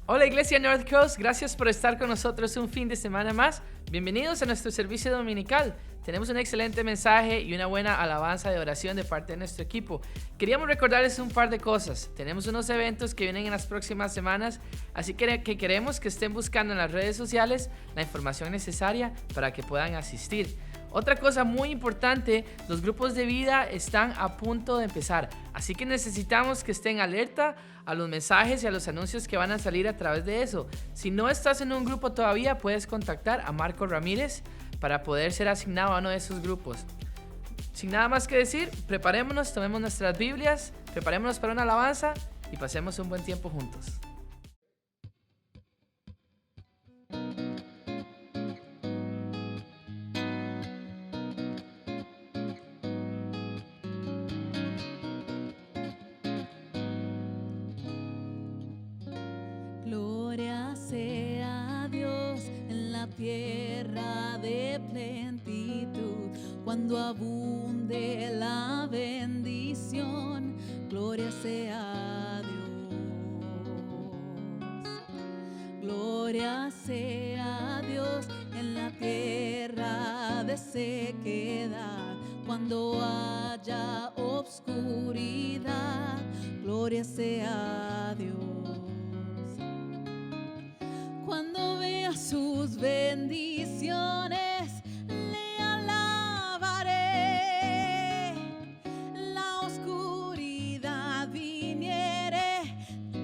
Hola Iglesia North Coast, gracias por estar con nosotros un fin de semana más. Bienvenidos a nuestro servicio dominical. Tenemos un excelente mensaje y una buena alabanza de oración de parte de nuestro equipo. Queríamos recordarles un par de cosas. Tenemos unos eventos que vienen en las próximas semanas, así que queremos que estén buscando en las redes sociales la información necesaria para que puedan asistir. Otra cosa muy importante, los grupos de vida están a punto de empezar, así que necesitamos que estén alerta a los mensajes y a los anuncios que van a salir a través de eso. Si no estás en un grupo todavía, puedes contactar a Marco Ramírez para poder ser asignado a uno de esos grupos. Sin nada más que decir, preparémonos, tomemos nuestras Biblias, preparémonos para una alabanza y pasemos un buen tiempo juntos. Gloria sea a Dios en la tierra de plenitud, cuando abunde la bendición. Gloria sea a Dios. Gloria sea a Dios en la tierra de sequedad, cuando haya obscuridad. Gloria sea a Dios. Cuando vea sus bendiciones, le alabaré. La oscuridad viniere,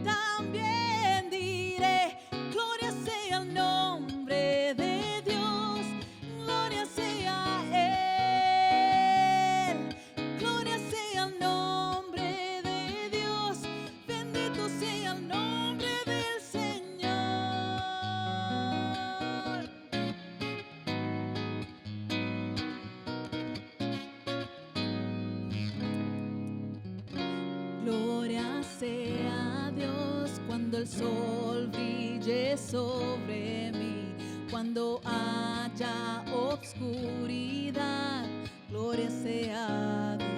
también diré: gloria sea el nombre de Dios, gloria sea Él. Gloria sea el nombre de Dios, bendito sea el nombre del Señor. Gloria sea a Dios cuando el sol brille sobre mí, cuando haya obscuridad. Gloria sea a Dios.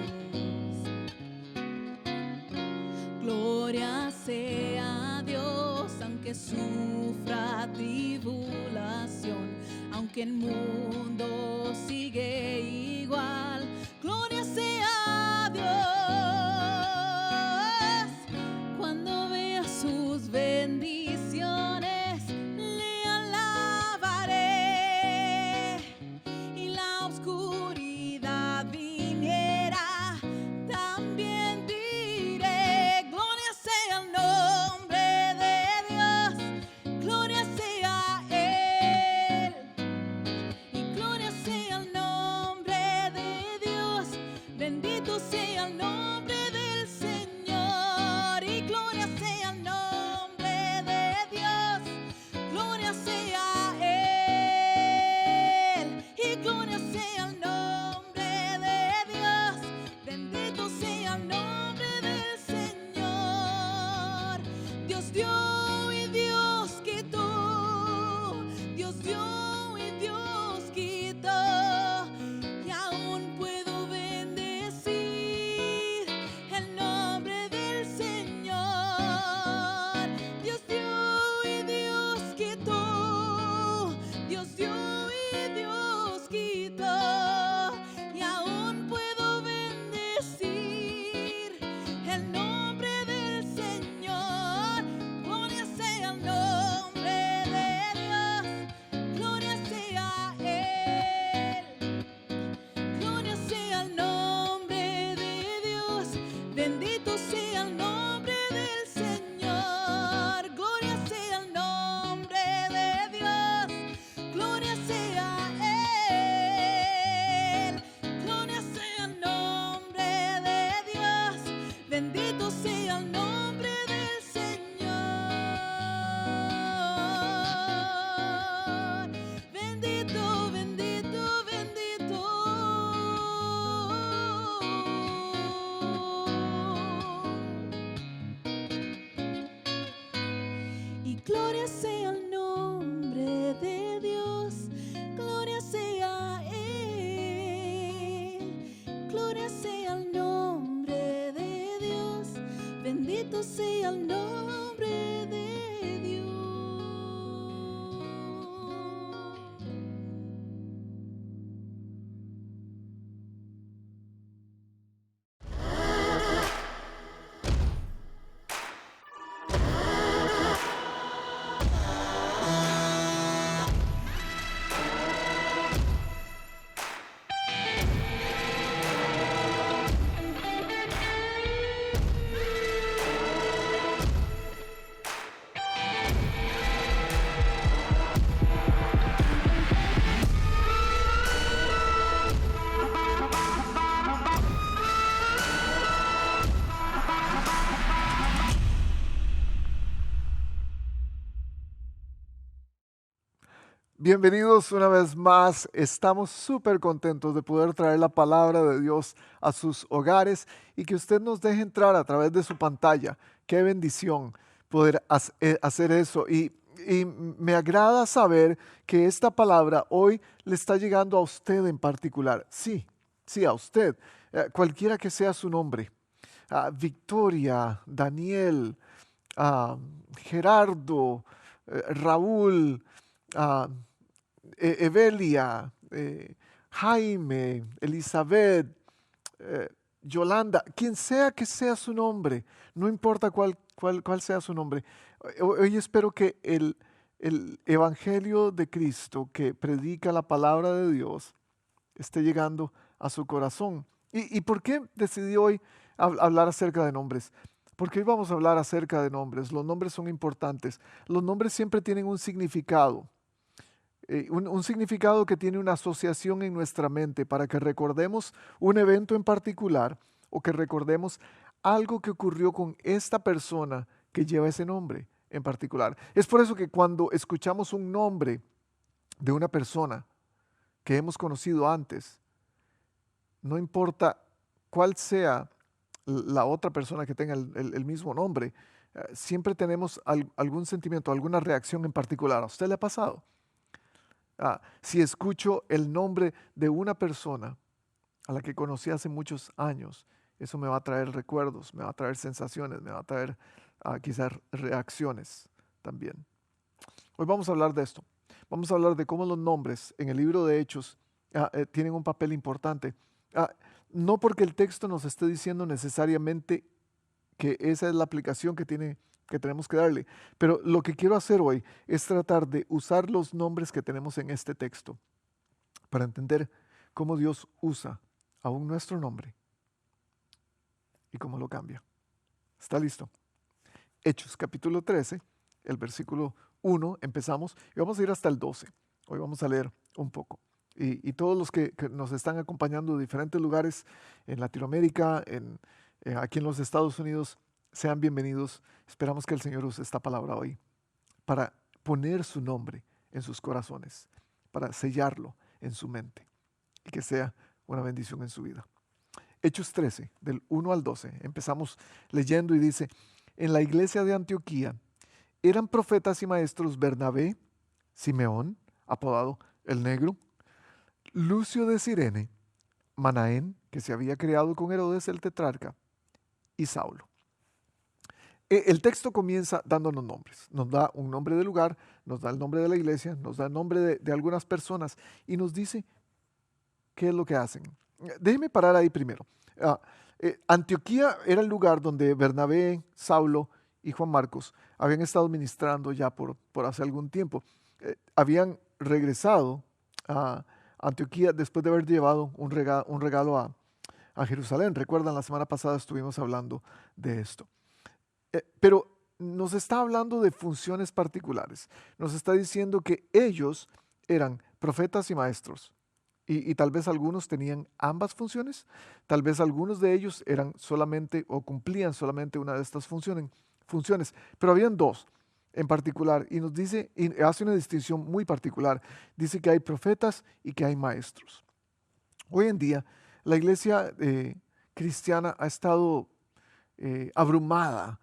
Gloria sea a Dios aunque sufra tribulación, aunque el mundo sigue igual. Gloria sea a Dios. Cuando vea sus bendiciones, le alabaré. Y la oscuridad viniera, también diré: gloria sea el nombre de Dios, gloria sea Él. Y gloria sea el nombre de Dios, bendito sea el nombre del Señor. Y gloria sea el nombre de Dios, gloria sea Él. Y gloria sea el nombre de Dios, bendito sea el nombre del Señor. Dios dio y Dios quitó, Dios dio y Dios quitó, y aún puedo bendecir el nombre del Señor. Dios dio y Dios quitó, Dios dio y Dios quitó, y aún puedo bendecir el nombre del Señor. Gloria sea el nombre de Dios, gloria sea Él. Gloria sea el nombre de Dios, bendito sea el nombre del Señor. Gloria sea el nombre de Dios, gloria sea Él. Gloria sea el nombre de Dios, bendito sea el nombre del Señor. Bendito, bendito, bendito. Y gloria sea el nombre de Dios, gloria sea Él. Gloria sea el nombre de Dios, bendito sea el nombre de Dios. Bienvenidos una vez más. Estamos súper contentos de poder traer la palabra de Dios a sus hogares y que usted nos deje entrar a través de su pantalla. Qué bendición poder hacer eso. Y me agrada saber que esta palabra hoy le está llegando a usted en particular. Sí, sí, a usted. Cualquiera que sea su nombre. Victoria, Daniel, Gerardo, Raúl, ah, Evelia, Jaime, Elizabeth, Yolanda, quien sea que sea su nombre, no importa cuál sea su nombre. Hoy espero que el Evangelio de Cristo que predica la palabra de Dios esté llegando a su corazón. ¿Y por qué decidí hoy hablar acerca de nombres? Porque hoy vamos a hablar acerca de nombres. Los nombres son importantes. Los nombres siempre tienen un significado. Un significado que tiene una asociación en nuestra mente para que recordemos un evento en particular o que recordemos algo que ocurrió con esta persona que lleva ese nombre en particular. Es por eso que cuando escuchamos un nombre de una persona que hemos conocido antes, no importa cuál sea la otra persona que tenga el mismo nombre, siempre tenemos algún sentimiento, alguna reacción en particular. ¿A usted le ha pasado? Si escucho el nombre de una persona a la que conocí hace muchos años, eso me va a traer recuerdos, me va a traer sensaciones, me va a traer quizás reacciones también. Hoy vamos a hablar de esto. Vamos a hablar de cómo los nombres en el libro de Hechos tienen un papel importante. No porque el texto nos esté diciendo necesariamente que esa es la aplicación que tenemos que darle. Pero lo que quiero hacer hoy es tratar de usar los nombres que tenemos en este texto para entender cómo Dios usa aún nuestro nombre y cómo lo cambia. ¿Está listo? Hechos capítulo 13, el versículo 1, empezamos y vamos a ir hasta el 12. Hoy vamos a leer un poco. Y todos los que nos están acompañando de diferentes lugares en Latinoamérica, aquí en los Estados Unidos, sean bienvenidos. Esperamos que el Señor use esta palabra hoy para poner su nombre en sus corazones, para sellarlo en su mente y que sea una bendición en su vida. Hechos 13, del 1 al 12. Empezamos leyendo y dice, en la iglesia de Antioquía eran profetas y maestros Bernabé, Simeón, apodado el Negro, Lucio de Cirene, Manaén, que se había criado con Herodes el tetrarca, y Saulo. El texto comienza dándonos nombres. Nos da un nombre del lugar, nos da el nombre de la iglesia, nos da el nombre de algunas personas y nos dice qué es lo que hacen. Déjeme parar ahí primero. Antioquía era el lugar donde Bernabé, Saulo y Juan Marcos habían estado ministrando ya por hace algún tiempo. Habían regresado a Antioquía después de haber llevado un regalo a Jerusalén. Recuerdan, la semana pasada estuvimos hablando de esto. Pero nos está hablando de funciones particulares. Nos está diciendo que ellos eran profetas y maestros. Y tal vez algunos tenían ambas funciones. Tal vez algunos de ellos eran solamente o cumplían solamente una de estas funciones. Pero habían dos en particular. Y nos dice, y hace una distinción muy particular. Dice que hay profetas y que hay maestros. Hoy en día la iglesia cristiana ha estado abrumada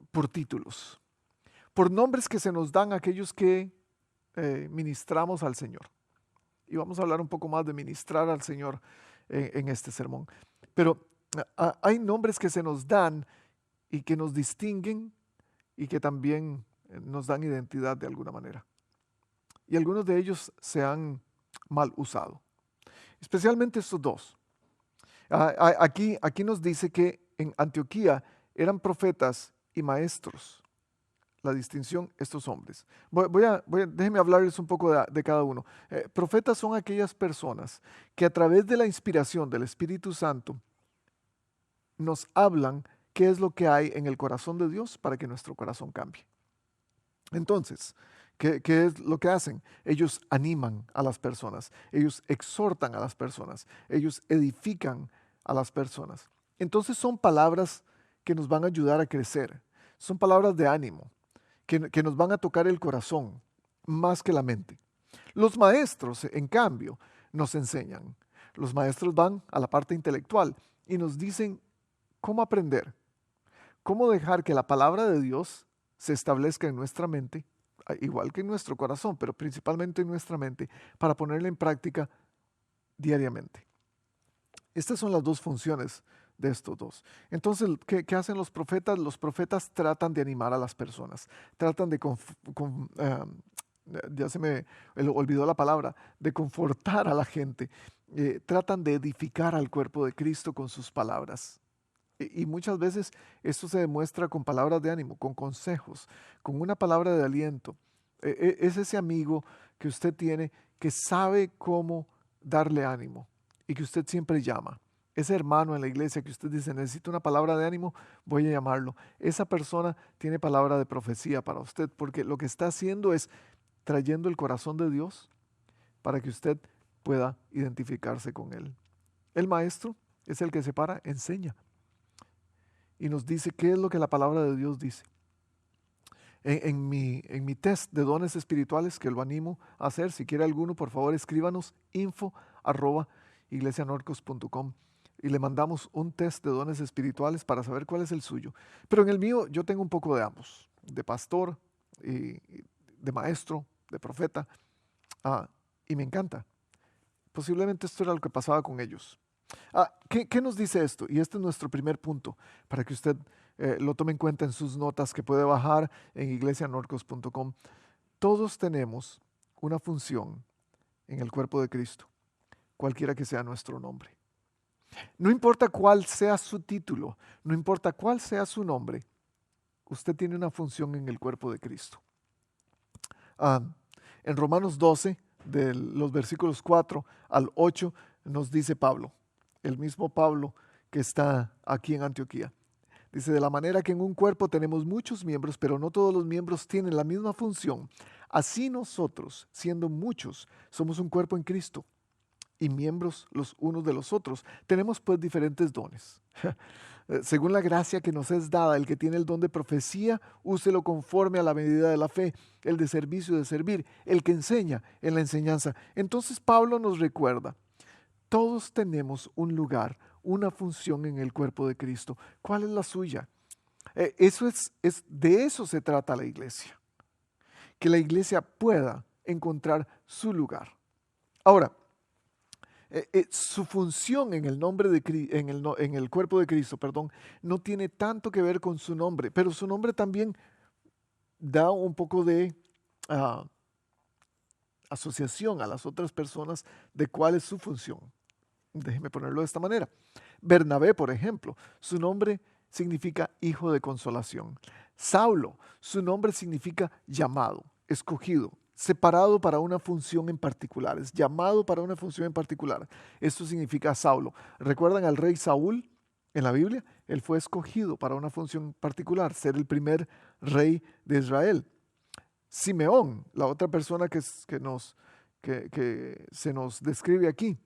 por títulos, por nombres que se nos dan a aquellos que ministramos al Señor. Y vamos a hablar un poco más de ministrar al Señor en este sermón. Pero hay nombres que se nos dan y que nos distinguen y que también nos dan identidad de alguna manera. Y algunos de ellos se han mal usado, especialmente estos dos. Aquí nos dice que en Antioquía eran profetas y maestros. La distinción, estos hombres. Déjenme hablarles un poco de cada uno. Profetas son aquellas personas que a través de la inspiración del Espíritu Santo nos hablan qué es lo que hay en el corazón de Dios para que nuestro corazón cambie. Entonces, ¿qué es lo que hacen? Ellos animan a las personas, ellos exhortan a las personas, ellos edifican a las personas. Entonces son palabras que nos van a ayudar a crecer, son palabras de ánimo, que nos van a tocar el corazón más que la mente. Los maestros, en cambio, nos enseñan. Los maestros van a la parte intelectual y nos dicen cómo aprender, cómo dejar que la palabra de Dios se establezca en nuestra mente, igual que en nuestro corazón, pero principalmente en nuestra mente, para ponerla en práctica diariamente. Estas son las dos funciones de estos dos. Entonces, ¿qué hacen los profetas? Los profetas tratan de animar a las personas, tratan de, ya se me olvidó la palabra, de confortar a la gente, tratan de edificar al cuerpo de Cristo con sus palabras. Y muchas veces esto se demuestra con palabras de ánimo, con consejos, con una palabra de aliento. Es ese amigo que usted tiene que sabe cómo darle ánimo y que usted siempre llama. Ese hermano en la iglesia que usted dice, necesito una palabra de ánimo, voy a llamarlo. Esa persona tiene palabra de profecía para usted, porque lo que está haciendo es trayendo el corazón de Dios para que usted pueda identificarse con Él. El maestro es el que se para, enseña y nos dice qué es lo que la palabra de Dios dice. En mi test de dones espirituales, que lo animo a hacer, si quiere alguno, por favor escríbanos info@iglesianorcos.com y le mandamos un test de dones espirituales para saber cuál es el suyo. Pero en el mío yo tengo un poco de ambos, de pastor, de maestro, de profeta, y me encanta. Posiblemente esto era lo que pasaba con ellos. ¿Qué nos dice esto? Y este es nuestro primer punto, para que usted lo tome en cuenta en sus notas que puede bajar en iglesianorcos.com. Todos tenemos una función en el cuerpo de Cristo, cualquiera que sea nuestro nombre. No importa cuál sea su título, no importa cuál sea su nombre, usted tiene una función en el cuerpo de Cristo. En Romanos 12, de los versículos 4 al 8, nos dice Pablo, el mismo Pablo que está aquí en Antioquía. Dice, de la manera que en un cuerpo tenemos muchos miembros, pero no todos los miembros tienen la misma función. Así nosotros, siendo muchos, somos un cuerpo en Cristo y miembros los unos de los otros. Tenemos pues diferentes dones. Según la gracia que nos es dada, el que tiene el don de profecía, úselo conforme a la medida de la fe, el de servicio, de servir, el que enseña en la enseñanza. Entonces Pablo nos recuerda, todos tenemos un lugar, una función en el cuerpo de Cristo. ¿Cuál es la suya? De eso se trata la iglesia. Que la iglesia pueda encontrar su lugar. Ahora, su función en el cuerpo de Cristo, no tiene tanto que ver con su nombre, pero su nombre también da un poco de asociación a las otras personas de cuál es su función. Déjeme ponerlo de esta manera. Bernabé, por ejemplo, su nombre significa hijo de consolación. Saulo, su nombre significa llamado, escogido, separado para una función en particular, es llamado para una función en particular. Esto significa Saulo. ¿Recuerdan al rey Saúl en la Biblia? Él fue escogido para una función particular, ser el primer rey de Israel. Simeón, la otra persona que se nos describe aquí,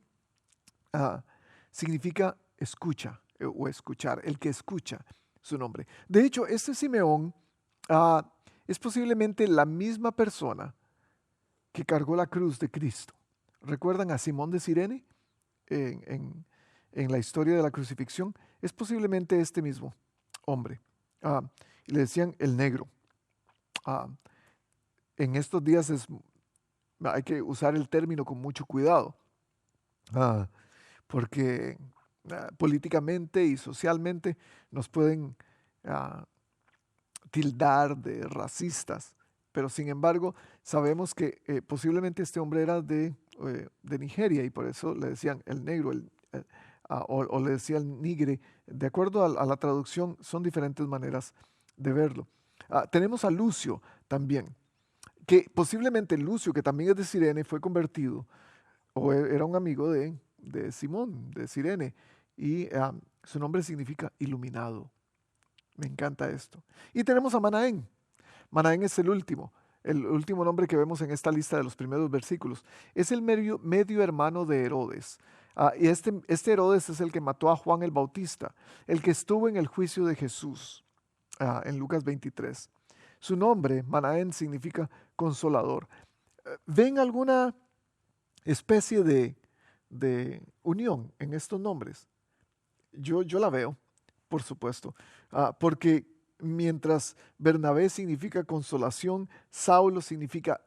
significa escucha o escuchar, el que escucha su nombre. De hecho, este Simeón es posiblemente la misma persona que cargó la cruz de Cristo. ¿Recuerdan a Simón de Cirene en la historia de la crucifixión? Es posiblemente este mismo hombre. Le decían el negro. En estos días hay que usar el término con mucho cuidado, porque políticamente y socialmente nos pueden tildar de racistas. Pero sin embargo, sabemos que posiblemente este hombre era de Nigeria y por eso le decían el negro o le decían nigre. De acuerdo a la traducción, son diferentes maneras de verlo. Tenemos a Lucio también, que posiblemente Lucio, que también es de Cirene, fue convertido o era un amigo de Simón, de Cirene, y su nombre significa iluminado. Me encanta esto. Y tenemos a Manaén. Manaén es el último nombre que vemos en esta lista de los primeros versículos. Es el medio hermano de Herodes. Y este Herodes es el que mató a Juan el Bautista, el que estuvo en el juicio de Jesús, en Lucas 23. Su nombre, Manaén, significa consolador. ¿Ven alguna especie de unión en estos nombres? Yo la veo, por supuesto, porque mientras Bernabé significa consolación, Saulo significa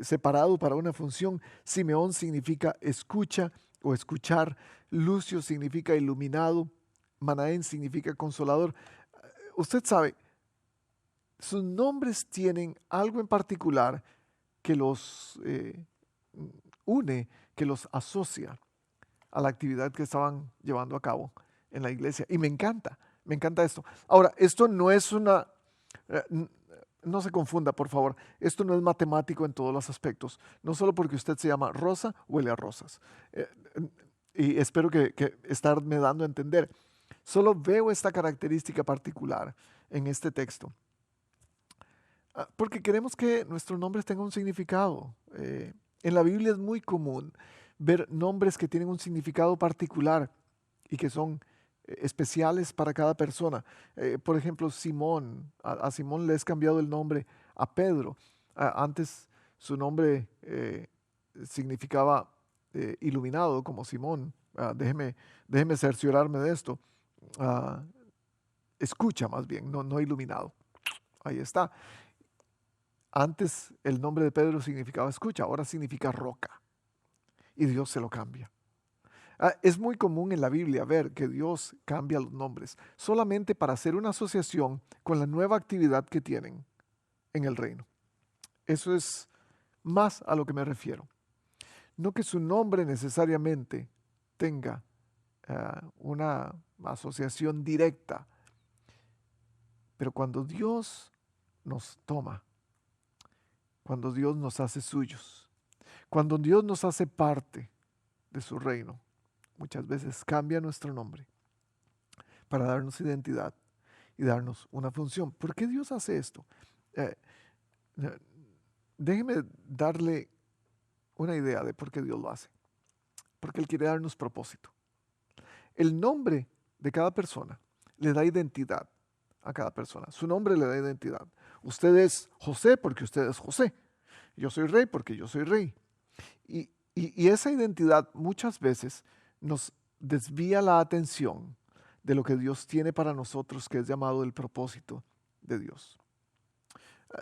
separado para una función, Simeón significa escucha o escuchar, Lucio significa iluminado, Manaén significa consolador. Usted sabe, sus nombres tienen algo en particular que los une, que los asocia a la actividad que estaban llevando a cabo en la iglesia. Y me encanta esto. Ahora, esto no es una, no se confunda, por favor, esto no es matemático en todos los aspectos. No solo porque usted se llama Rosa, huele a rosas. Eh, y espero que estarme dando a entender. Solo veo esta característica particular en este texto. Porque queremos que nuestros nombres tengan un significado. En la Biblia es muy común ver nombres que tienen un significado particular y que son especiales para cada persona. Por ejemplo, Simón. A Simón le es cambiado el nombre a Pedro. Antes su nombre significaba iluminado, como Simón. Déjeme cerciorarme de esto. Ah, Escucha más bien, no iluminado. Ahí está. Antes el nombre de Pedro significaba escucha, ahora significa roca. Y Dios se lo cambia. Es muy común en la Biblia ver que Dios cambia los nombres solamente para hacer una asociación con la nueva actividad que tienen en el reino. Eso es más a lo que me refiero. No que su nombre necesariamente tenga una asociación directa, pero cuando Dios nos toma, cuando Dios nos hace suyos, cuando Dios nos hace parte de su reino, muchas veces cambia nuestro nombre para darnos identidad y darnos una función. ¿Por qué Dios hace esto? Eh, Déjeme darle una idea de por qué Dios lo hace. Porque Él quiere darnos propósito. El nombre de cada persona le da identidad a cada persona. Su nombre le da identidad. Usted es José porque usted es José. Yo soy rey porque yo soy rey. Y esa identidad muchas veces nos desvía la atención de lo que Dios tiene para nosotros, que es llamado el propósito de Dios.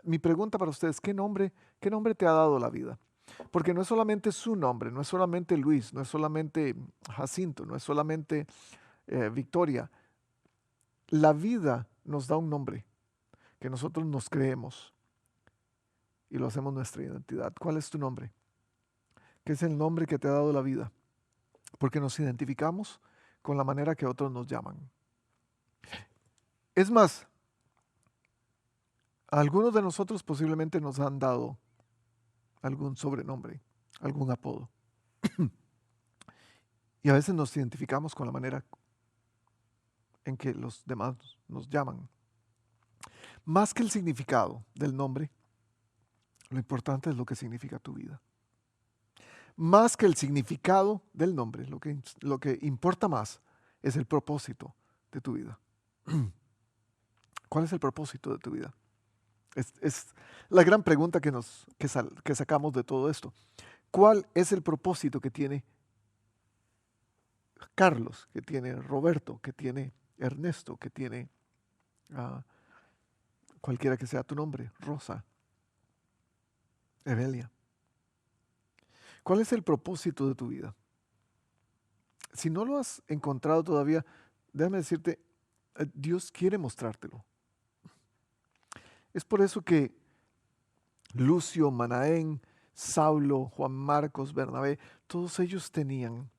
Mi pregunta para ustedes, qué nombre te ha dado la vida? Porque no es solamente su nombre, no es solamente Luis, no es solamente Jacinto, no es solamente Victoria. La vida nos da un nombre que nosotros nos creemos y lo hacemos nuestra identidad. ¿Cuál es tu nombre? ¿Qué es el nombre que te ha dado la vida? Porque nos identificamos con la manera que otros nos llaman. Es más, a algunos de nosotros posiblemente nos han dado algún sobrenombre, algún apodo. Y a veces nos identificamos con la manera en que los demás nos llaman. Más que el significado del nombre, lo importante es lo que significa tu vida. Más que el significado del nombre, lo que importa más es el propósito de tu vida. ¿Cuál es el propósito de tu vida? Es la gran pregunta que sacamos de todo esto. ¿Cuál es el propósito que tiene Carlos, que tiene Roberto, que tiene Ernesto, que tiene cualquiera que sea tu nombre, Rosa, Evelia? ¿Cuál es el propósito de tu vida? Si no lo has encontrado todavía, déjame decirte, Dios quiere mostrártelo. Es por eso que Lucio, Manaén, Saulo, Juan Marcos, Bernabé, todos ellos tenían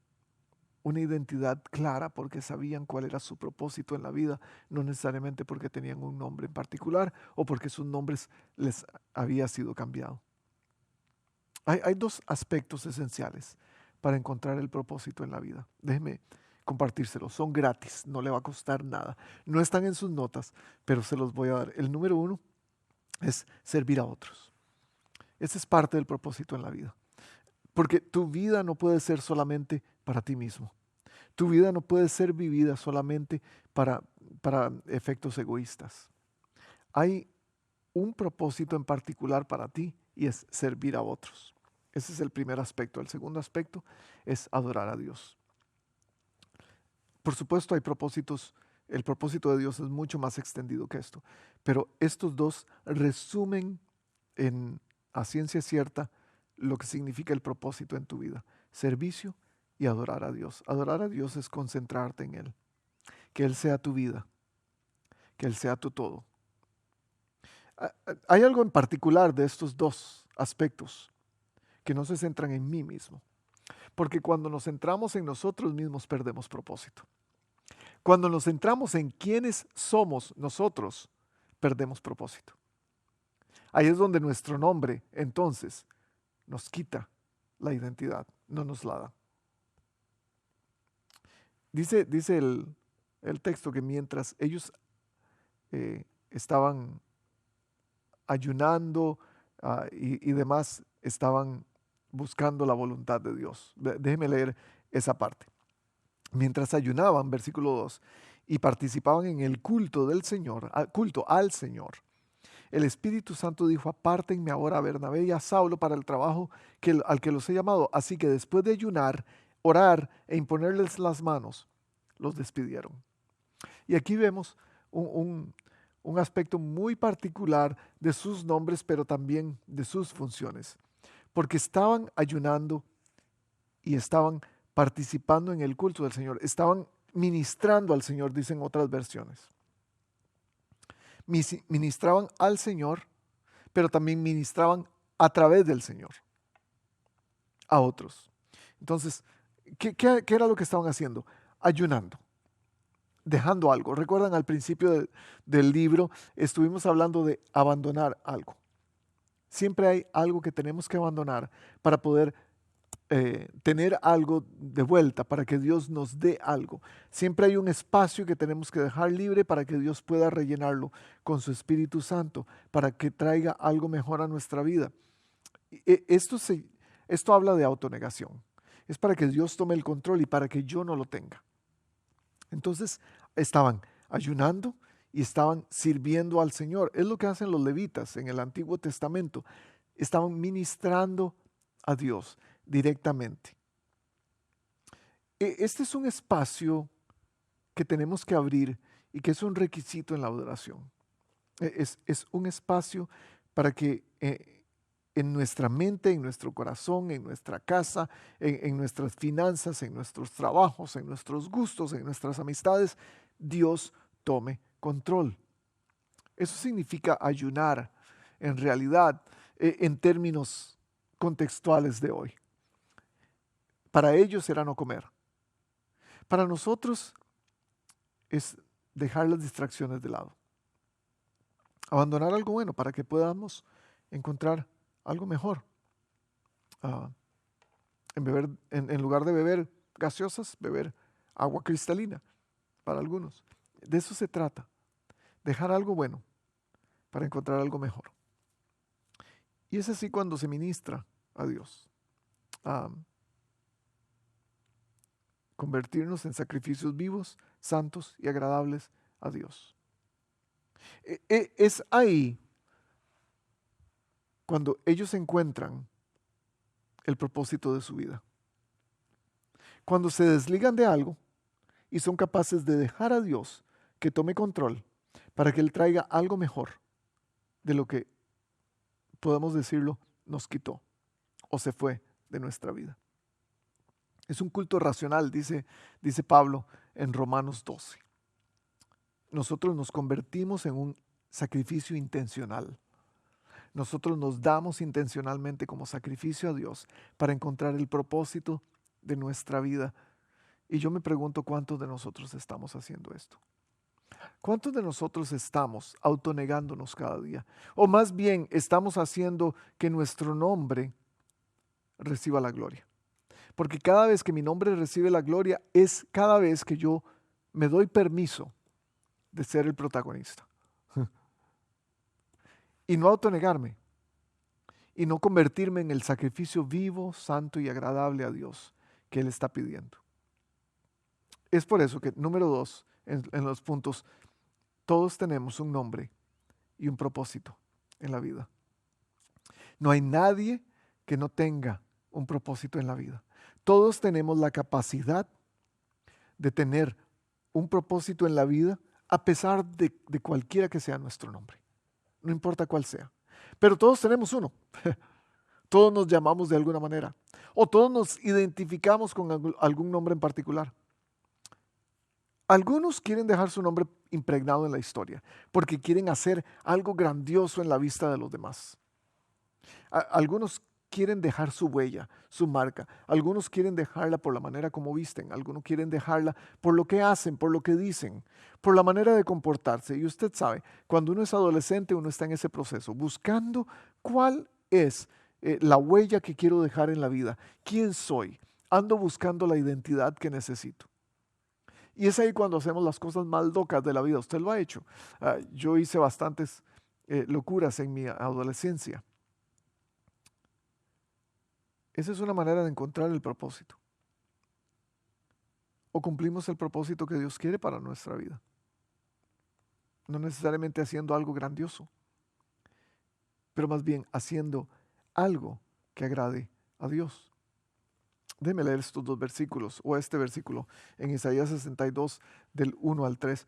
una identidad clara porque sabían cuál era su propósito en la vida, no necesariamente porque tenían un nombre en particular o porque sus nombres les había sido cambiado. Hay dos aspectos esenciales para encontrar el propósito en la vida. Déjeme compartírselos, son gratis, no le va a costar nada. No están en sus notas, pero se los voy a dar. El número 1 es servir a otros. Ese es parte del propósito en la vida. Porque tu vida no puede ser solamente para ti mismo. Tu vida no puede ser vivida solamente para efectos egoístas. Hay un propósito en particular para ti y es servir a otros. Ese es el primer aspecto. El segundo aspecto es adorar a Dios. Por supuesto hay propósitos, el propósito de Dios es mucho más extendido que esto, pero estos dos resumen a ciencia cierta lo que significa el propósito en tu vida: servicio y adorar a Dios. Adorar a Dios es concentrarte en Él, que Él sea tu vida, que Él sea tu todo. Hay algo en particular de estos dos aspectos que no se centran en mí mismo, porque cuando nos centramos en nosotros mismos perdemos propósito. Cuando nos centramos en quiénes somos nosotros, perdemos propósito. Ahí es donde nuestro nombre, entonces, nos quita la identidad, no nos la da. Dice el texto que mientras ellos estaban ayunando y demás, estaban buscando la voluntad de Dios. Déjeme leer esa parte. Mientras ayunaban, versículo 2, y participaban en el culto del Señor, culto al Señor, el Espíritu Santo dijo: apártenme ahora a Bernabé y a Saulo para el trabajo al que los he llamado. Así que después de ayunar, orar e imponerles las manos, los despidieron. Y aquí vemos un aspecto muy particular de sus nombres, pero también de sus funciones, porque estaban ayunando y estaban participando en el culto del Señor, estaban ministrando al Señor, dicen otras versiones. Ministraban al Señor, pero también ministraban a través del Señor a otros. Entonces, ¿qué era lo que estaban haciendo? Ayunando, dejando algo. ¿Recuerdan al principio del libro estuvimos hablando de abandonar algo? Siempre hay algo que tenemos que abandonar para poder tener algo de vuelta, para que Dios nos dé algo. Siempre hay un espacio que tenemos que dejar libre para que Dios pueda rellenarlo con su Espíritu Santo, para que traiga algo mejor a nuestra vida. Esto habla de autonegación. Es para que Dios tome el control y para que yo no lo tenga. Entonces estaban ayunando y estaban sirviendo al Señor. Es lo que hacen los levitas en el Antiguo Testamento. Estaban ministrando a Dios directamente. Este es un espacio que tenemos que abrir y que es un requisito en la adoración. Es un espacio para que en nuestra mente, en nuestro corazón, en nuestra casa, en nuestras finanzas, en nuestros trabajos, en nuestros gustos, en nuestras amistades, Dios tome control. Eso significa ayunar, en realidad, en términos contextuales de hoy. Para ellos era no comer. Para nosotros es dejar las distracciones de lado. Abandonar algo bueno para que podamos encontrar algo mejor. En lugar de beber gaseosas, beber agua cristalina para algunos. De eso se trata. Dejar algo bueno para encontrar algo mejor. Y es así cuando se ministra a Dios. Convertirnos en sacrificios vivos, santos y agradables a Dios. Es ahí cuando ellos encuentran el propósito de su vida. Cuando se desligan de algo y son capaces de dejar a Dios que tome control para que Él traiga algo mejor de lo que, podemos decirlo, nos quitó o se fue de nuestra vida. Es un culto racional, dice Pablo en Romanos 12. Nosotros nos convertimos en un sacrificio intencional. Nosotros nos damos intencionalmente como sacrificio a Dios para encontrar el propósito de nuestra vida. Y yo me pregunto cuántos de nosotros estamos haciendo esto. ¿Cuántos de nosotros estamos autonegándonos cada día? O más bien estamos haciendo que nuestro nombre reciba la gloria. Porque cada vez que mi nombre recibe la gloria es cada vez que yo me doy permiso de ser el protagonista. Y no autonegarme. Y no convertirme en el sacrificio vivo, santo y agradable a Dios que Él está pidiendo. Es por eso que, número 2, en los puntos, todos tenemos un nombre y un propósito en la vida. No hay nadie que no tenga un propósito en la vida. Todos tenemos la capacidad de tener un propósito en la vida a pesar de cualquiera que sea nuestro nombre. No importa cuál sea. Pero todos tenemos uno. Todos nos llamamos de alguna manera. O todos nos identificamos con algún nombre en particular. Algunos quieren dejar su nombre impregnado en la historia porque quieren hacer algo grandioso en la vista de los demás. Algunos quieren dejar su huella, su marca. Algunos quieren dejarla por la manera como visten. Algunos quieren dejarla por lo que hacen, por lo que dicen, por la manera de comportarse. Y usted sabe, cuando uno es adolescente, uno está en ese proceso, buscando cuál es la huella que quiero dejar en la vida. ¿Quién soy? Ando buscando la identidad que necesito. Y es ahí cuando hacemos las cosas más locas de la vida. Usted lo ha hecho. Yo hice bastantes locuras en mi adolescencia. Esa es una manera de encontrar el propósito. O cumplimos el propósito que Dios quiere para nuestra vida. No necesariamente haciendo algo grandioso, pero más bien haciendo algo que agrade a Dios. Déjeme leer estos dos versículos, o este versículo, en Isaías 62, del 1 al 3.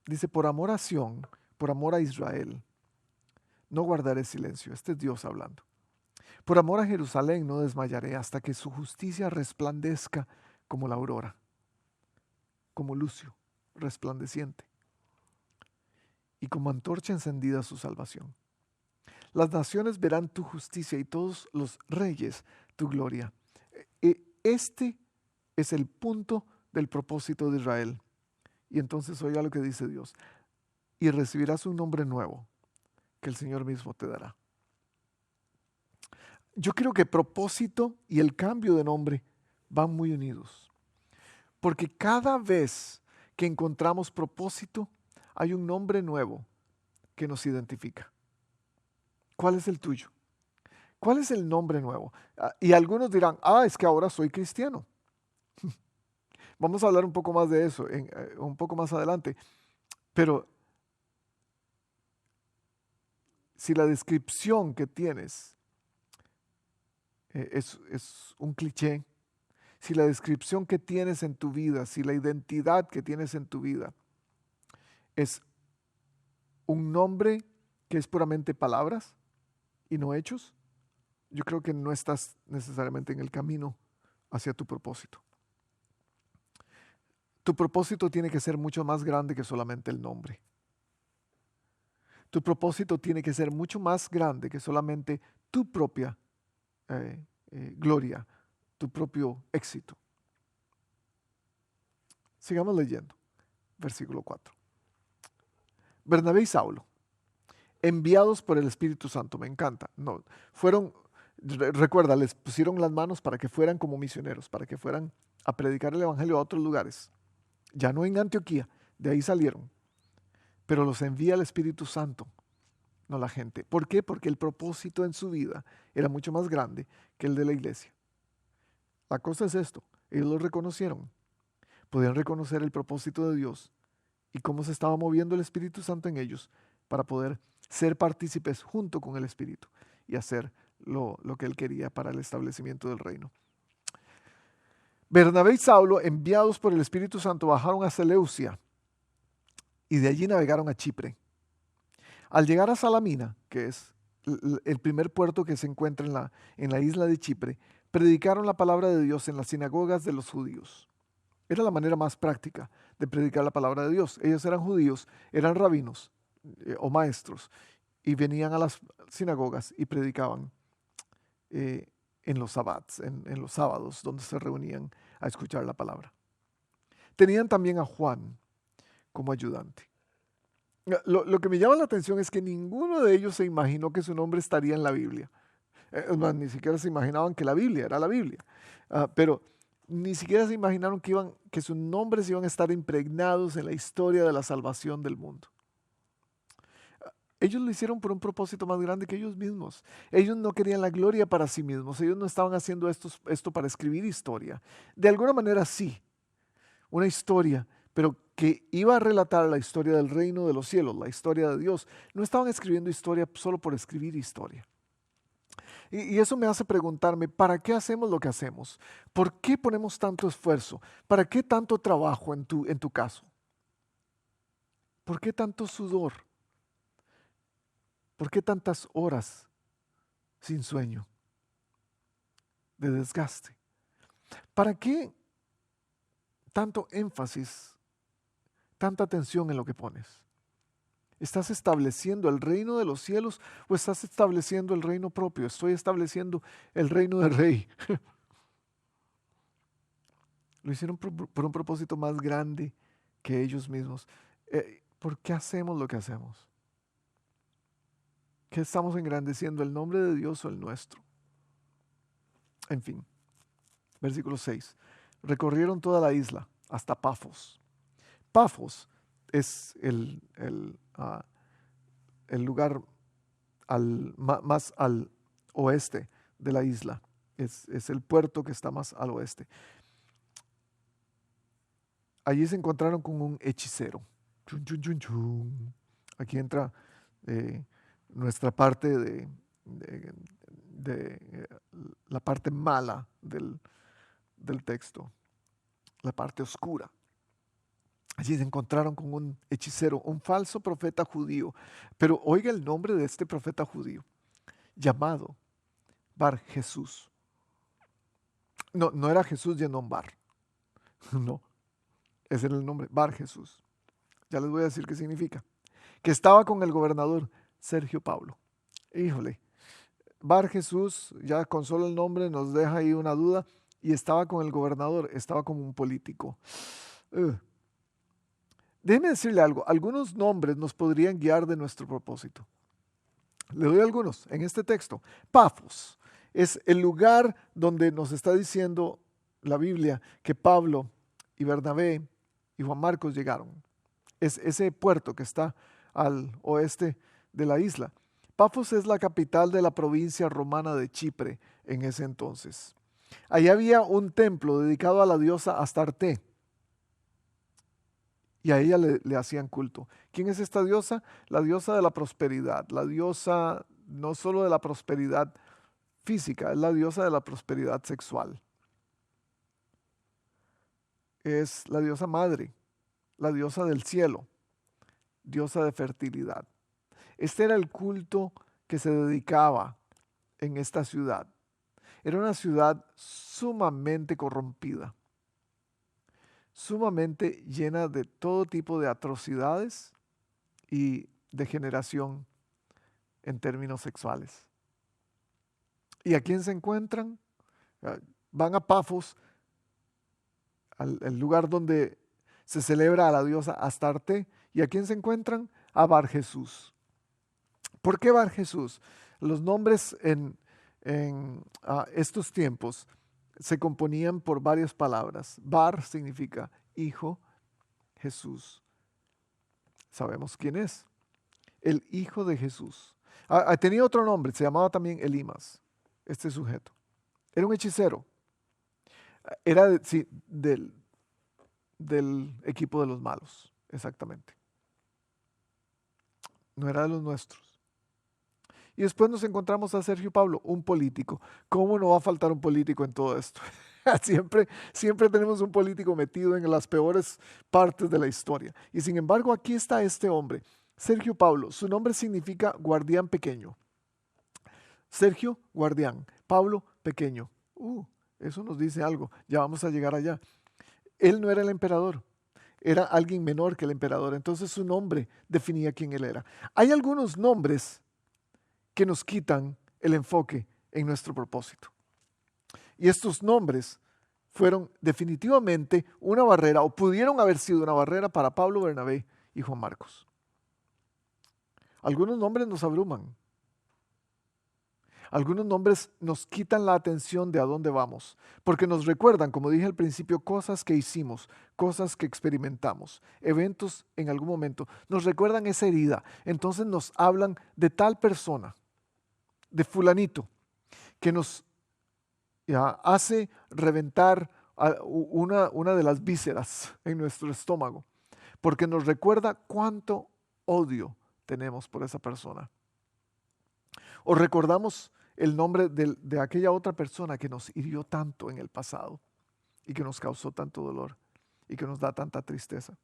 Dice, por amor a Sión, por amor a Israel, no guardaré silencio. Este es Dios hablando. Por amor a Jerusalén no desmayaré hasta que su justicia resplandezca como la aurora, como lucio resplandeciente, y como antorcha encendida su salvación. Las naciones verán tu justicia y todos los reyes tu gloria. Este es el punto del propósito de Israel. Y entonces oiga lo que dice Dios. Y recibirás un nombre nuevo que el Señor mismo te dará. Yo creo que propósito y el cambio de nombre van muy unidos. Porque cada vez que encontramos propósito, hay un nombre nuevo que nos identifica. ¿Cuál es el tuyo? ¿Cuál es el nombre nuevo? Y algunos dirán, es que ahora soy cristiano. Vamos a hablar un poco más de eso, un poco más adelante. Pero si la descripción que tienes es un cliché, si la descripción que tienes en tu vida, si la identidad que tienes en tu vida es un nombre que es puramente palabras y no hechos, yo creo que no estás necesariamente en el camino hacia tu propósito. Tu propósito tiene que ser mucho más grande que solamente el nombre. Tu propósito tiene que ser mucho más grande que solamente tu propia gloria, tu propio éxito. Sigamos leyendo. Versículo 4. Bernabé y Saulo, enviados por el Espíritu Santo, me encanta. No, recuerda, les pusieron las manos para que fueran como misioneros, para que fueran a predicar el evangelio a otros lugares. Ya no en Antioquía, de ahí salieron. Pero los envía el Espíritu Santo, no la gente. ¿Por qué? Porque el propósito en su vida era mucho más grande que el de la iglesia. La cosa es esto, ellos lo reconocieron. Podían reconocer el propósito de Dios y cómo se estaba moviendo el Espíritu Santo en ellos para poder ser partícipes junto con el Espíritu y hacer lo que Él quería para el establecimiento del reino. Bernabé y Saulo, enviados por el Espíritu Santo, bajaron a Seleucia y de allí navegaron a Chipre. Al llegar a Salamina, que es el primer puerto que se encuentra en la isla de Chipre, predicaron la palabra de Dios en las sinagogas de los judíos. Era la manera más práctica de predicar la palabra de Dios. Ellos eran judíos, eran rabinos o maestros y venían a las sinagogas y predicaban en los sabbats, en los sábados, donde se reunían a escuchar la palabra. Tenían también a Juan como ayudante. Lo que me llama la atención es que ninguno de ellos se imaginó que su nombre estaría en la Biblia. Ni siquiera se imaginaban que la Biblia era la Biblia. Pero ni siquiera se imaginaron que sus nombres iban a estar impregnados en la historia de la salvación del mundo. Ellos lo hicieron por un propósito más grande que ellos mismos. Ellos no querían la gloria para sí mismos. Ellos no estaban haciendo esto para escribir historia. De alguna manera sí, una historia, pero que iba a relatar la historia del reino de los cielos, la historia de Dios. No estaban escribiendo historia solo por escribir historia. Y eso me hace preguntarme, ¿para qué hacemos lo que hacemos? ¿Por qué ponemos tanto esfuerzo? ¿Para qué tanto trabajo en tu caso? ¿Por qué tanto sudor? ¿Por qué tantas horas sin sueño, de desgaste? ¿Para qué tanto énfasis, tanta atención en lo que pones? ¿Estás estableciendo el reino de los cielos o estás estableciendo el reino propio? Estoy estableciendo el reino del rey. Lo hicieron por un propósito más grande que ellos mismos. ¿Por qué hacemos lo que hacemos? ¿Qué estamos engrandeciendo? ¿El nombre de Dios o el nuestro? En fin, versículo 6. Recorrieron toda la isla hasta Pafos. Pafos es el lugar más al oeste de la isla. Es el puerto que está más al oeste. Allí se encontraron con un hechicero. Chun, chun, chun, chun. Aquí entra nuestra parte de la parte mala del texto, la parte oscura. Allí se encontraron con un hechicero, un falso profeta judío. Pero oiga el nombre de este profeta judío, llamado Bar Jesús. No, no era Jesús llenón Bar. No, ese era el nombre, Bar Jesús. Ya les voy a decir qué significa. Que estaba con el gobernador Sergio Paulo. Híjole, Bar Jesús, ya con solo el nombre nos deja ahí una duda. Y estaba con el gobernador, estaba como un político. Déjeme decirle algo, algunos nombres nos podrían guiar de nuestro propósito. Le doy algunos en este texto. Pafos es el lugar donde nos está diciendo la Biblia que Pablo y Bernabé y Juan Marcos llegaron. Es ese puerto que está al oeste de la isla. Pafos es la capital de la provincia romana de Chipre en ese entonces. Allí había un templo dedicado a la diosa Astarte y a ella le hacían culto. ¿Quién es esta diosa? La diosa de la prosperidad, la diosa no solo de la prosperidad física, es la diosa de la prosperidad sexual. Es la diosa madre, la diosa del cielo, diosa de fertilidad. Este era el culto que se dedicaba en esta ciudad. Era una ciudad sumamente corrompida, sumamente llena de todo tipo de atrocidades y degeneración en términos sexuales. ¿Y a quién se encuentran? Van a Pafos, al lugar donde se celebra a la diosa Astarte. ¿Y a quién se encuentran? A Bar Jesús. ¿Por qué Bar Jesús? Los nombres en estos tiempos se componían por varias palabras. Bar significa hijo, Jesús. Sabemos quién es. El hijo de Jesús. Tenía otro nombre, se llamaba también Elimas, este sujeto. Era un hechicero. Era del equipo de los malos, exactamente. No era de los nuestros. Y después nos encontramos a Sergio Pablo, un político. ¿Cómo no va a faltar un político en todo esto? Siempre tenemos un político metido en las peores partes de la historia. Y sin embargo, aquí está este hombre, Sergio Pablo. Su nombre significa guardián pequeño. Sergio, guardián. Pablo, pequeño. Eso nos dice algo. Ya vamos a llegar allá. Él no era el emperador. Era alguien menor que el emperador. Entonces su nombre definía quién él era. Hay algunos nombres que nos quitan el enfoque en nuestro propósito. Y estos nombres fueron definitivamente una barrera, o pudieron haber sido una barrera para Pablo, Bernabé y Juan Marcos. Algunos nombres nos abruman. Algunos nombres nos quitan la atención de a dónde vamos, porque nos recuerdan, como dije al principio, cosas que hicimos, cosas que experimentamos, eventos en algún momento. Nos recuerdan esa herida. Entonces nos hablan de tal persona, de fulanito, que nos hace reventar una de las vísceras en nuestro estómago, porque nos recuerda cuánto odio tenemos por esa persona. O recordamos el nombre de aquella otra persona que nos hirió tanto en el pasado y que nos causó tanto dolor y que nos da tanta tristeza.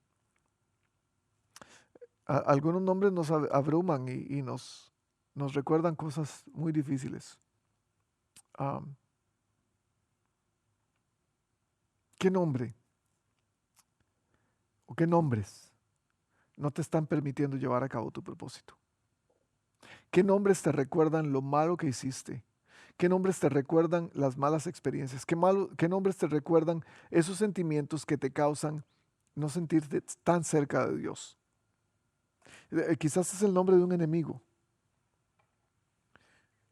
Algunos nombres nos abruman y nos recuerdan cosas muy difíciles. ¿Qué nombre o qué nombres no te están permitiendo llevar a cabo tu propósito? ¿Qué nombres te recuerdan lo malo que hiciste? ¿Qué nombres te recuerdan las malas experiencias? ¿Qué nombres te recuerdan esos sentimientos que te causan no sentirte tan cerca de Dios? Quizás es el nombre de un enemigo,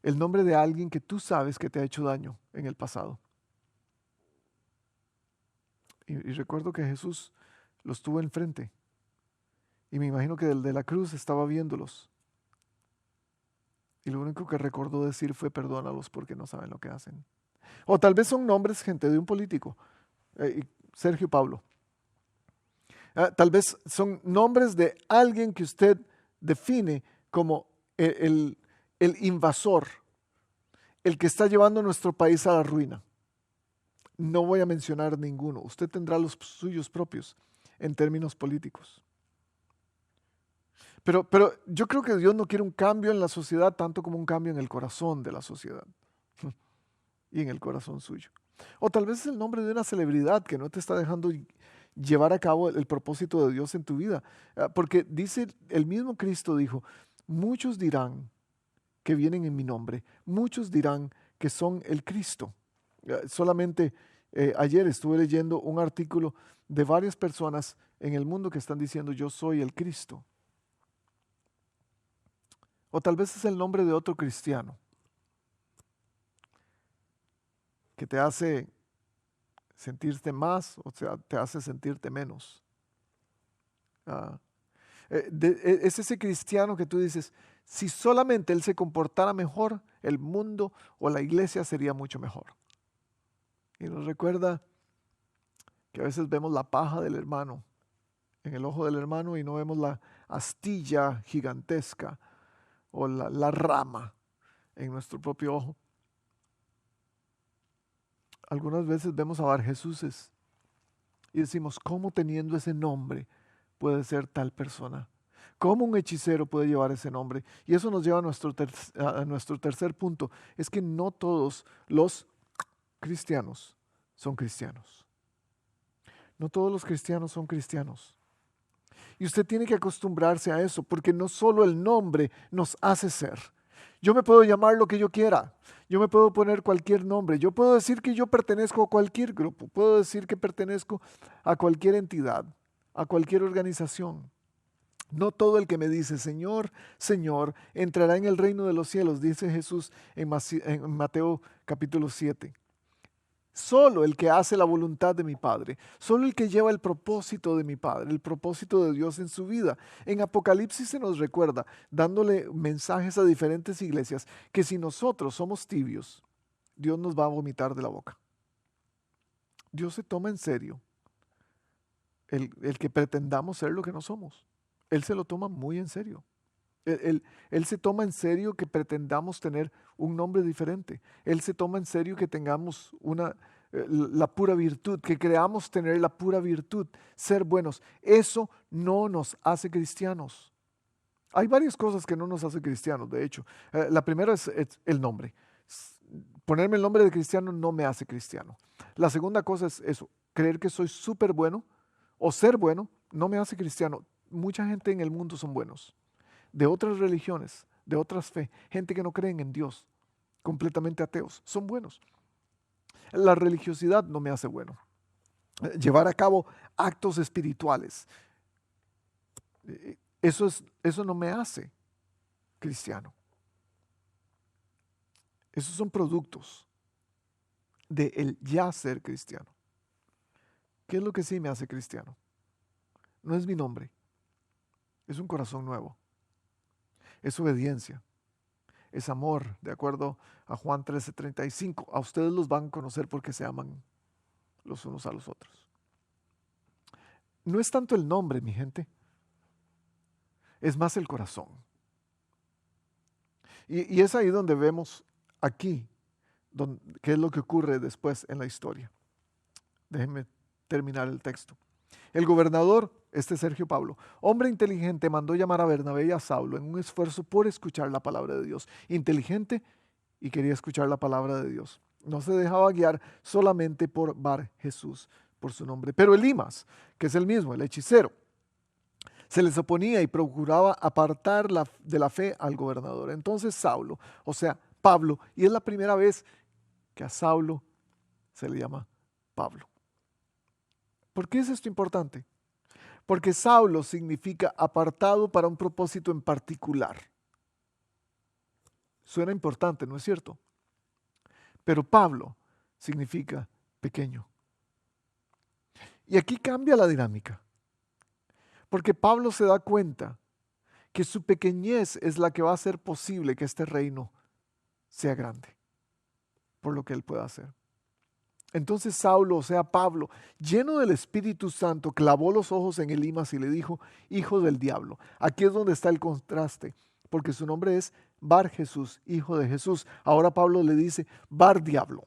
el nombre de alguien que tú sabes que te ha hecho daño en el pasado. Y recuerdo que Jesús los tuvo enfrente y me imagino que el de la cruz estaba viéndolos. Y lo único que recordó decir fue perdónalos porque no saben lo que hacen. O tal vez son nombres, gente, de un político, Sergio Pablo. Tal vez son nombres de alguien que usted define como el invasor, el que está llevando a nuestro país a la ruina. No voy a mencionar ninguno. Usted tendrá los suyos propios en términos políticos. Pero yo creo que Dios no quiere un cambio en la sociedad tanto como un cambio en el corazón de la sociedad y en el corazón suyo. O tal vez es el nombre de una celebridad que no te está dejando llevar a cabo el propósito de Dios en tu vida. Porque dice, el mismo Cristo dijo, muchos dirán que vienen en mi nombre, muchos dirán que son el Cristo. Solamente ayer estuve leyendo un artículo de varias personas en el mundo que están diciendo yo soy el Cristo. O tal vez es el nombre de otro cristiano que te hace sentirte más o sea, te hace sentirte menos. Es ese cristiano que tú dices, si solamente él se comportara mejor, el mundo o la iglesia sería mucho mejor. Y nos recuerda que a veces vemos la paja del hermano en el ojo del hermano y no vemos la astilla gigantesca o la rama en nuestro propio ojo. Algunas veces vemos a Bar Jesuses y decimos, ¿cómo teniendo ese nombre puede ser tal persona? ¿Cómo un hechicero puede llevar ese nombre? Y eso nos lleva a nuestro tercer punto, es que no todos los cristianos son cristianos. No todos los cristianos son cristianos. Y usted tiene que acostumbrarse a eso, porque no solo el nombre nos hace ser. Yo me puedo llamar lo que yo quiera, yo me puedo poner cualquier nombre, yo puedo decir que yo pertenezco a cualquier grupo, puedo decir que pertenezco a cualquier entidad, a cualquier organización. No todo el que me dice, Señor, Señor, entrará en el reino de los cielos, dice Jesús en Mateo capítulo 7. Solo el que hace la voluntad de mi Padre, solo el que lleva el propósito de mi Padre, el propósito de Dios en su vida. En Apocalipsis se nos recuerda, dándole mensajes a diferentes iglesias, que si nosotros somos tibios, Dios nos va a vomitar de la boca. Dios se toma en serio el que pretendamos ser lo que no somos. Él se lo toma muy en serio. Él se toma en serio que pretendamos tener un nombre diferente. Él se toma en serio que tengamos la pura virtud, que creamos tener la pura virtud, ser buenos. Eso no nos hace cristianos. Hay varias cosas que no nos hacen cristianos, de hecho. La primera es el nombre. Ponerme el nombre de cristiano no me hace cristiano. La segunda cosa es eso, creer que soy súper bueno o ser bueno no me hace cristiano. Mucha gente en el mundo son buenos. De otras religiones, de otras fe, gente que no creen en Dios, completamente ateos, son buenos. La religiosidad no me hace bueno. Llevar a cabo actos espirituales, eso no me hace cristiano. Esos son productos de el ya ser cristiano. ¿Qué es lo que sí me hace cristiano? No es mi nombre, es un corazón nuevo. Es obediencia, es amor, de acuerdo a Juan 13:35. A ustedes los van a conocer porque se aman los unos a los otros. No es tanto el nombre, mi gente, es más el corazón. Y es ahí donde vemos aquí, ¿qué es lo que ocurre después en la historia? Déjenme terminar el texto. El gobernador, Sergio Pablo, hombre inteligente, mandó llamar a Bernabé y a Saulo en un esfuerzo por escuchar la palabra de Dios. Inteligente y quería escuchar la palabra de Dios. No se dejaba guiar solamente por Bar Jesús, por su nombre. Pero Elimas, que es el mismo, el hechicero, se les oponía y procuraba apartar de la fe al gobernador. Entonces Saulo, o sea, Pablo, y es la primera vez que a Saulo se le llama Pablo. ¿Por qué es esto importante? Porque Saulo significa apartado para un propósito en particular. Suena importante, ¿no es cierto? Pero Pablo significa pequeño. Y aquí cambia la dinámica. Porque Pablo se da cuenta que su pequeñez es la que va a hacer posible que este reino sea grande, por lo que él pueda hacer. Entonces Saulo, o sea Pablo, lleno del Espíritu Santo, clavó los ojos en Elimas y le dijo, hijo del diablo. Aquí es donde está el contraste, porque su nombre es Bar Jesús, hijo de Jesús. Ahora Pablo le dice Bar Diablo.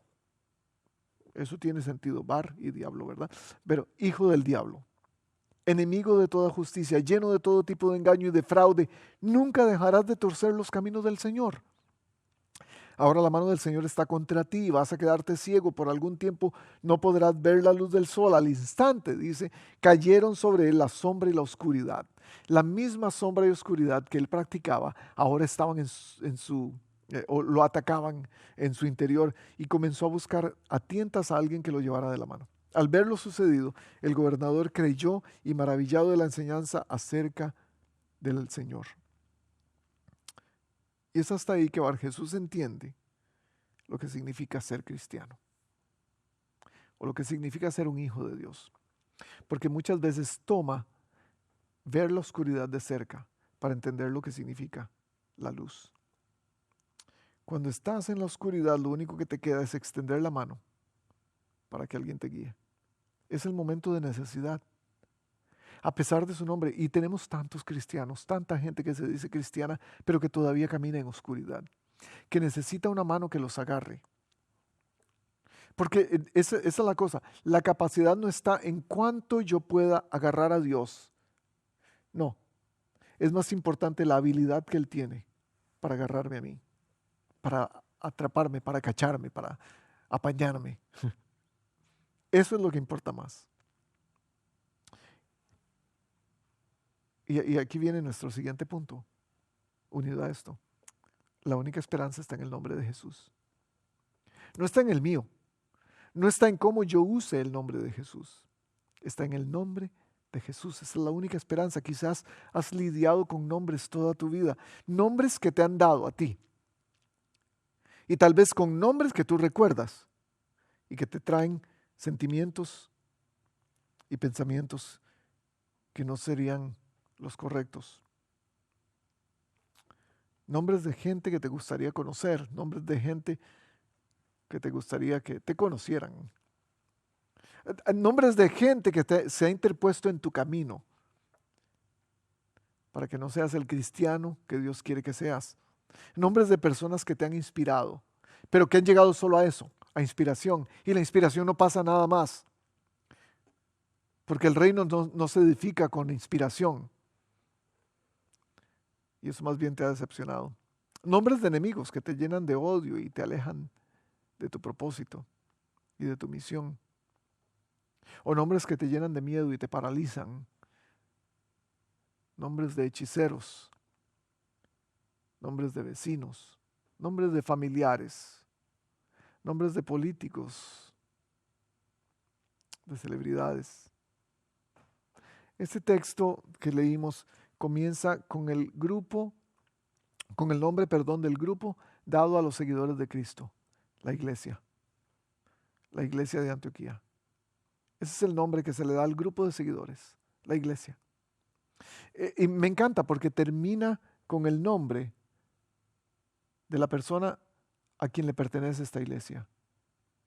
Eso tiene sentido, Bar y diablo, ¿verdad? Pero hijo del diablo, enemigo de toda justicia, lleno de todo tipo de engaño y de fraude, nunca dejarás de torcer los caminos del Señor. Ahora la mano del Señor está contra ti y vas a quedarte ciego por algún tiempo, no podrás ver la luz del sol. Al instante, dice, cayeron sobre él la sombra y la oscuridad. La misma sombra y oscuridad que él practicaba, ahora estaban o lo atacaban en su interior y comenzó a buscar a tientas a alguien que lo llevara de la mano. Al ver lo sucedido, el gobernador creyó y maravillado de la enseñanza acerca del Señor. Y es hasta ahí que Bar Jesús entiende lo que significa ser cristiano o lo que significa ser un hijo de Dios. Porque muchas veces toma ver la oscuridad de cerca para entender lo que significa la luz. Cuando estás en la oscuridad, lo único que te queda es extender la mano para que alguien te guíe. Es el momento de necesidad. A pesar de su nombre, y tenemos tantos cristianos, tanta gente que se dice cristiana, pero que todavía camina en oscuridad, que necesita una mano que los agarre. Porque esa es la cosa, la capacidad no está en cuánto yo pueda agarrar a Dios. No, es más importante la habilidad que Él tiene para agarrarme a mí, para atraparme, para cacharme, para apañarme. Eso es lo que importa más. Y aquí viene nuestro siguiente punto, unido a esto. La única esperanza está en el nombre de Jesús. No está en el mío. No está en cómo yo use el nombre de Jesús. Está en el nombre de Jesús. Esa es la única esperanza. Quizás has lidiado con nombres toda tu vida. Nombres que te han dado a ti. Y tal vez con nombres que tú recuerdas y que te traen sentimientos y pensamientos que no serían los correctos. Nombres de gente que te gustaría conocer, nombres de gente que te gustaría que te conocieran. Nombres de gente que se ha interpuesto en tu camino para que no seas el cristiano que Dios quiere que seas. Nombres de personas que te han inspirado, pero que han llegado solo a eso, a inspiración. Y la inspiración no pasa nada más, porque el reino no se edifica con inspiración. Y eso más bien te ha decepcionado. Nombres de enemigos que te llenan de odio y te alejan de tu propósito y de tu misión. O nombres que te llenan de miedo y te paralizan. Nombres de hechiceros. Nombres de vecinos. Nombres de familiares. Nombres de políticos. De celebridades. Este texto que leímos comienza con el nombre del grupo dado a los seguidores de Cristo, la iglesia de Antioquía. Ese es el nombre que se le da al grupo de seguidores, la iglesia. Y me encanta porque termina con el nombre de la persona a quien le pertenece esta iglesia,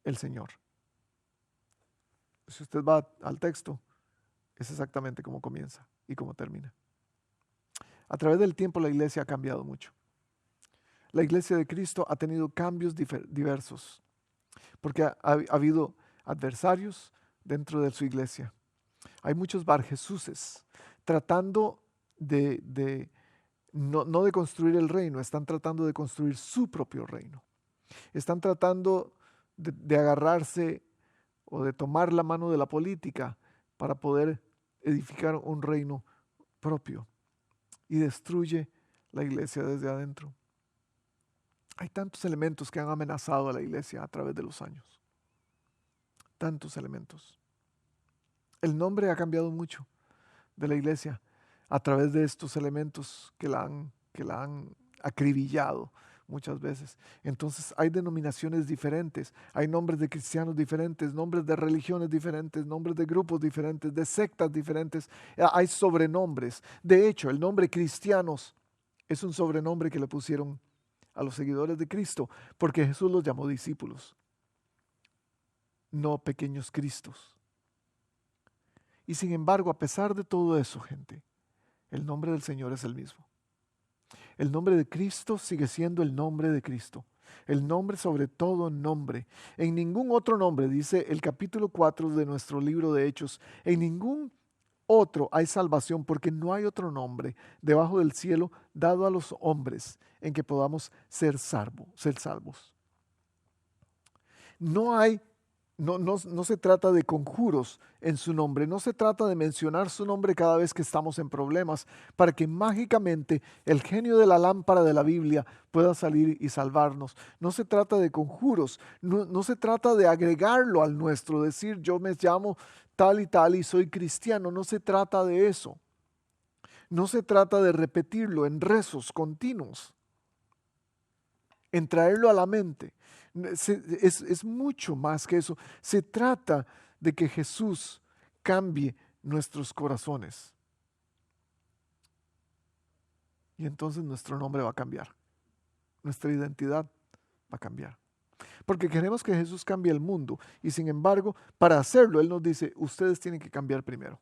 el Señor. Si usted va al texto, es exactamente como comienza y como termina. A través del tiempo la iglesia ha cambiado mucho. la iglesia de Cristo ha tenido cambios diversos, porque ha habido adversarios dentro de su iglesia. Hay muchos Barjesuses tratando no de construir el reino, están tratando de construir su propio reino. Están tratando de agarrarse o de tomar la mano de la política para poder edificar un reino propio, y destruye la iglesia desde adentro. Hay tantos elementos que han amenazado a la iglesia a través de los años. Tantos elementos. El nombre ha cambiado mucho de la iglesia a través de estos elementos que la han acribillado muchas veces. Entonces hay denominaciones diferentes, hay nombres de cristianos diferentes, nombres de religiones diferentes, nombres de grupos diferentes, de sectas diferentes, hay sobrenombres. De hecho, el nombre cristianos es un sobrenombre que le pusieron a los seguidores de Cristo, porque Jesús los llamó discípulos, no pequeños Cristos. Y sin embargo, a pesar de todo eso, gente, el nombre del Señor es el mismo. El nombre de Cristo sigue siendo el nombre de Cristo. El nombre sobre todo nombre. En ningún otro nombre, dice el capítulo 4 de nuestro libro de Hechos, en ningún otro hay salvación, porque no hay otro nombre debajo del cielo dado a los hombres en que podamos ser salvos. No se trata de conjuros en su nombre, no se trata de mencionar su nombre cada vez que estamos en problemas para que mágicamente el genio de la lámpara de la Biblia pueda salir y salvarnos. No se trata de conjuros, no se trata de agregarlo al nuestro, decir yo me llamo tal y soy cristiano. No se trata de eso. No se trata de repetirlo en rezos continuos, en traerlo a la mente. Es mucho más que eso. Se trata de que Jesús cambie nuestros corazones. Y entonces nuestro nombre va a cambiar. Nuestra identidad va a cambiar. Porque queremos que Jesús cambie el mundo. Y sin embargo, para hacerlo, Él nos dice, ustedes tienen que cambiar primero.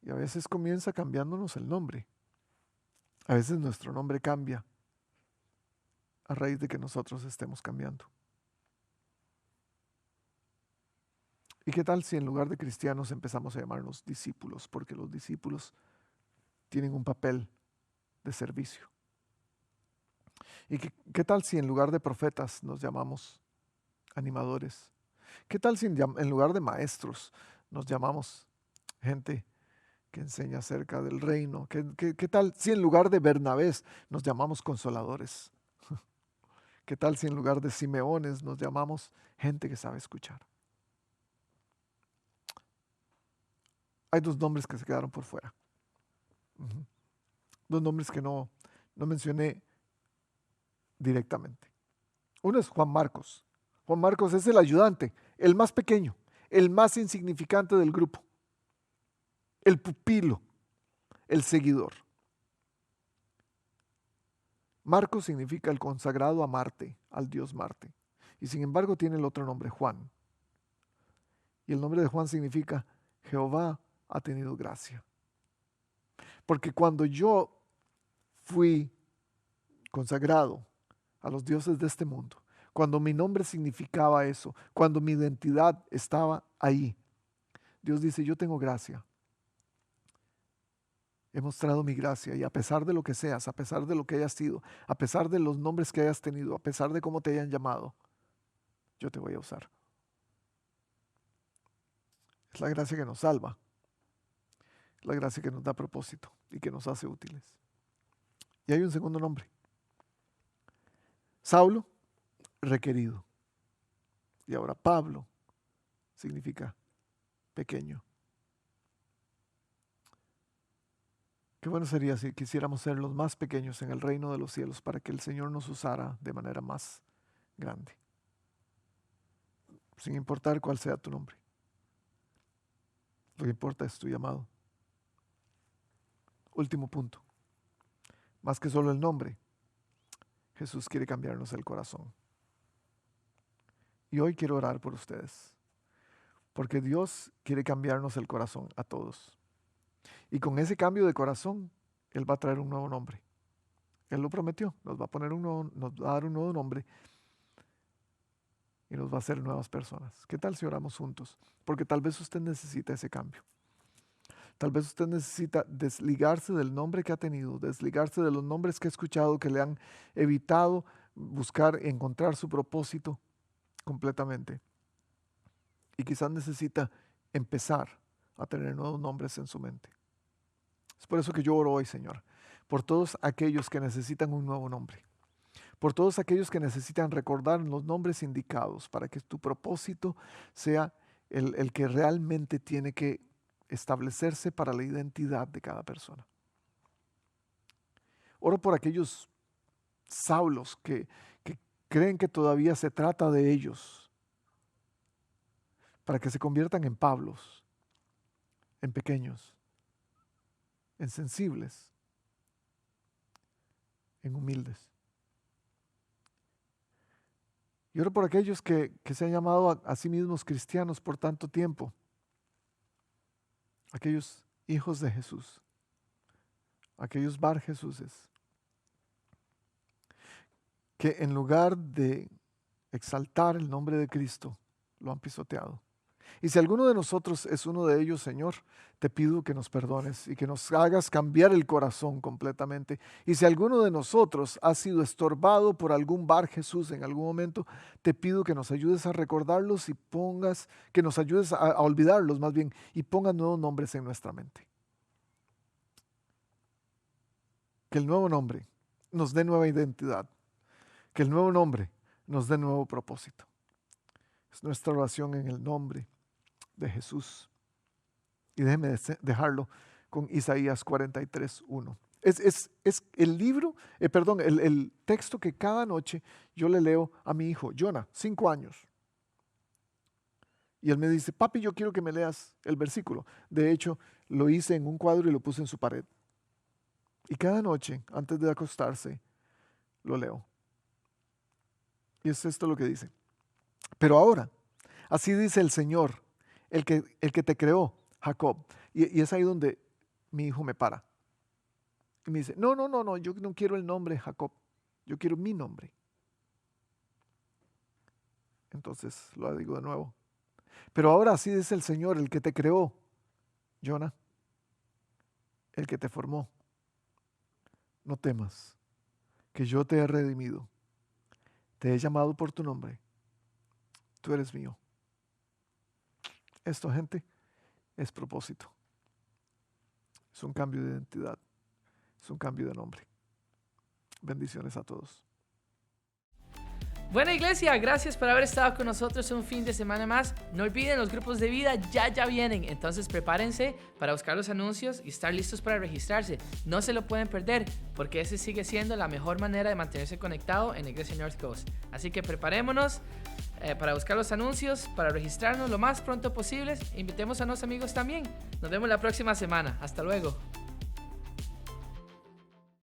Y a veces comienza cambiándonos el nombre. A veces nuestro nombre cambia a raíz de que nosotros estemos cambiando. ¿Y qué tal si en lugar de cristianos empezamos a llamarnos discípulos? Porque los discípulos tienen un papel de servicio. ¿Y qué tal si en lugar de profetas nos llamamos animadores? ¿Qué tal si en lugar de maestros nos llamamos gente que enseña acerca del reino? ¿Qué tal si en lugar de Bernabés nos llamamos consoladores? ¿Qué tal si en lugar de Simeones nos llamamos gente que sabe escuchar? Hay dos nombres que se quedaron por fuera. Dos nombres que no mencioné directamente. Uno es Juan Marcos. Juan Marcos es el ayudante, el más pequeño, el más insignificante del grupo, el pupilo, el seguidor. Marcos significa el consagrado a Marte, al dios Marte. Y sin embargo tiene el otro nombre, Juan. Y el nombre de Juan significa Jehová ha tenido gracia. Porque cuando yo fui consagrado a los dioses de este mundo, cuando mi nombre significaba eso, cuando mi identidad estaba ahí, Dios dice, yo tengo gracia. He mostrado mi gracia y a pesar de lo que seas, a pesar de lo que hayas sido, a pesar de los nombres que hayas tenido, a pesar de cómo te hayan llamado, yo te voy a usar. Es la gracia que nos salva, la gracia que nos da propósito y que nos hace útiles. Y hay un segundo nombre. Saulo, requerido. Y ahora Pablo significa pequeño. Qué bueno sería si quisiéramos ser los más pequeños en el reino de los cielos para que el Señor nos usara de manera más grande. Sin importar cuál sea tu nombre. Lo que importa es tu llamado. Último punto. Más que solo el nombre, Jesús quiere cambiarnos el corazón. Y hoy quiero orar por ustedes. Porque Dios quiere cambiarnos el corazón a todos. Y con ese cambio de corazón Él va a traer un nuevo nombre. Él lo prometió, nos va a dar un nuevo nombre y nos va a hacer nuevas personas. ¿Qué tal si oramos juntos? Porque tal vez usted necesita ese cambio. Tal vez usted necesita desligarse del nombre que ha tenido, desligarse de los nombres que ha escuchado que le han evitado encontrar su propósito completamente. Y quizás necesita empezar a tener nuevos nombres en su mente. Es por eso que yo oro hoy, Señor, por todos aquellos que necesitan un nuevo nombre, por todos aquellos que necesitan recordar los nombres indicados para que tu propósito sea el que realmente tiene que establecerse para la identidad de cada persona. Oro por aquellos Saulos que creen que todavía se trata de ellos, para que se conviertan en Pablos, en pequeños, en sensibles, en humildes. Y oro por aquellos que se han llamado a sí mismos cristianos por tanto tiempo, aquellos hijos de Jesús, aquellos Bar Jesuses, que en lugar de exaltar el nombre de Cristo, lo han pisoteado. Y si alguno de nosotros es uno de ellos, Señor, te pido que nos perdones y que nos hagas cambiar el corazón completamente. Y si alguno de nosotros ha sido estorbado por algún Bar Jesús en algún momento, te pido que nos ayudes a recordarlos y que nos ayudes a olvidarlos más bien y pongas nuevos nombres en nuestra mente. Que el nuevo nombre nos dé nueva identidad. Que el nuevo nombre nos dé nuevo propósito. Es nuestra oración en el nombre de Jesús. Y déjeme dejarlo con Isaías 43:1. Es el libro, el texto que cada noche yo le leo a mi hijo, Jonah, 5 años. Y él me dice, papi, yo quiero que me leas el versículo. De hecho, lo hice en un cuadro y lo puse en su pared. Y cada noche, antes de acostarse, lo leo. Y es esto lo que dice. Pero ahora, así dice el Señor, el que te creó, Jacob. Y es ahí donde mi hijo me para. Y me dice, no, yo no quiero el nombre Jacob, yo quiero mi nombre. Entonces lo digo de nuevo. Pero ahora así dice el Señor, el que te creó, Jonah, el que te formó. No temas, que yo te he redimido. Te he llamado por tu nombre. Tú eres mío. Esto, gente, es propósito. Es un cambio de identidad. Es un cambio de nombre. Bendiciones a todos. Buena iglesia, gracias por haber estado con nosotros un fin de semana más. No olviden, los grupos de vida ya vienen, entonces prepárense para buscar los anuncios y estar listos para registrarse. No se lo pueden perder, porque ese sigue siendo la mejor manera de mantenerse conectado en la Iglesia North Coast. Así que preparémonos para buscar los anuncios, para registrarnos lo más pronto posible. Invitemos a nuestros amigos también. Nos vemos la próxima semana. Hasta luego.